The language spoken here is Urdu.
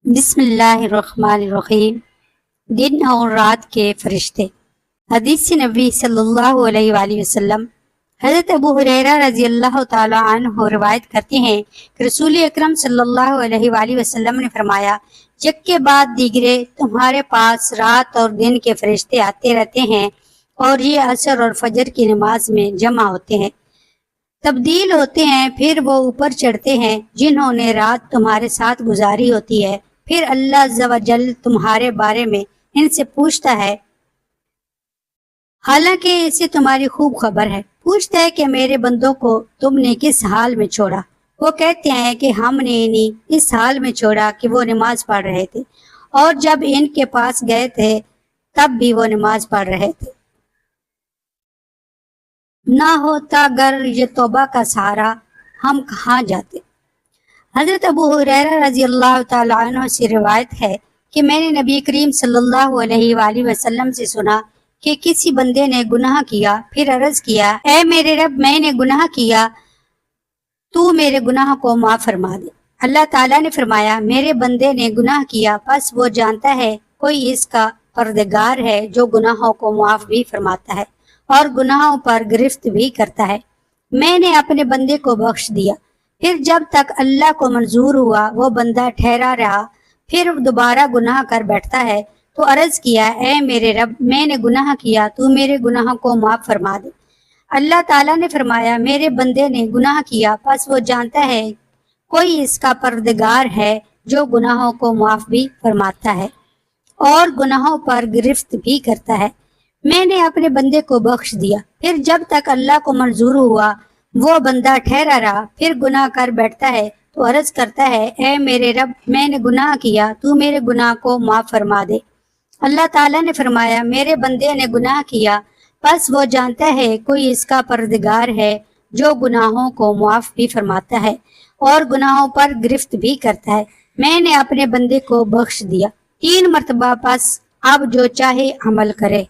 بسم اللہ الرحمن الرحیم۔ دن اور رات کے فرشتے۔ حدیث نبی صلی اللہ علیہ وآلہ وسلم حضرت ابو ہریرہ رضی اللہ تعالی عنہ روایت کرتے ہیں کہ رسول اکرم صلی اللہ علیہ وآلہ وسلم نے فرمایا، یک کے بعد دیگرے تمہارے پاس رات اور دن کے فرشتے آتے رہتے ہیں اور یہ عصر اور فجر کی نماز میں جمع ہوتے ہیں، تبدیل ہوتے ہیں، پھر وہ اوپر چڑھتے ہیں جنہوں نے رات تمہارے ساتھ گزاری ہوتی ہے، پھر اللہ عز و جل تمہارے بارے میں ان سے پوچھتا ہے، حالانکہ اسے تمہاری خوب خبر ہے، پوچھتا ہے کہ میرے بندوں کو تم نے کس حال میں چھوڑا؟ وہ کہتے ہیں کہ ہم نے انہیں اس حال میں چھوڑا کہ وہ نماز پڑھ رہے تھے، اور جب ان کے پاس گئے تھے تب بھی وہ نماز پڑھ رہے تھے۔ نہ ہوتا اگر یہ توبہ کا سہارا ہم کہاں جاتے۔ حضرت ابو ہریرہ رضی اللہ تعالی عنہ سے روایت ہے کہ میں نے نبی کریم صلی اللہ علیہ وآلہ وسلم سے سنا کہ کسی بندے نے گناہ کیا، پھر عرض کیا، اے میرے رب، میں نے گناہ کیا، تو میرے گناہ کو معاف فرما دے۔ اللہ تعالیٰ نے فرمایا، میرے بندے نے گناہ کیا، پس وہ جانتا ہے کوئی اس کا پروردگار ہے جو گناہوں کو معاف بھی فرماتا ہے اور گناہوں پر گرفت بھی کرتا ہے۔ میں نے اپنے بندے کو بخش دیا، پھر جب تک اللہ کو منظور ہوا وہ بندہ ٹھہرا رہا، پھر دوبارہ گناہ کر بیٹھتا ہے تو عرض کیا، اے میرے رب، میں نے گناہ کیا، تو میرے گناہ کو معاف فرما دے۔ اللہ تعالیٰ نے فرمایا، میرے بندے نے گناہ کیا، پس وہ جانتا ہے کوئی اس کا پروردگار ہے جو گناہوں کو معاف بھی فرماتا ہے اور گناہوں پر گرفت بھی کرتا ہے۔ میں نے اپنے بندے کو بخش دیا، پھر جب تک اللہ کو منظور ہوا وہ بندہ ٹھہرا رہا، پھر گناہ کر بیٹھتا ہے تو عرض کرتا ہے، اے میرے رب، میں نے گناہ کیا، تو میرے گناہ کو معاف فرما دے۔ اللہ تعالیٰ نے فرمایا، میرے بندے نے گناہ کیا، پس وہ جانتا ہے کوئی اس کا پروردگار ہے جو گناہوں کو معاف بھی فرماتا ہے اور گناہوں پر گرفت بھی کرتا ہے۔ میں نے اپنے بندے کو بخش دیا 3 مرتبہ، پس اب جو چاہے عمل کرے۔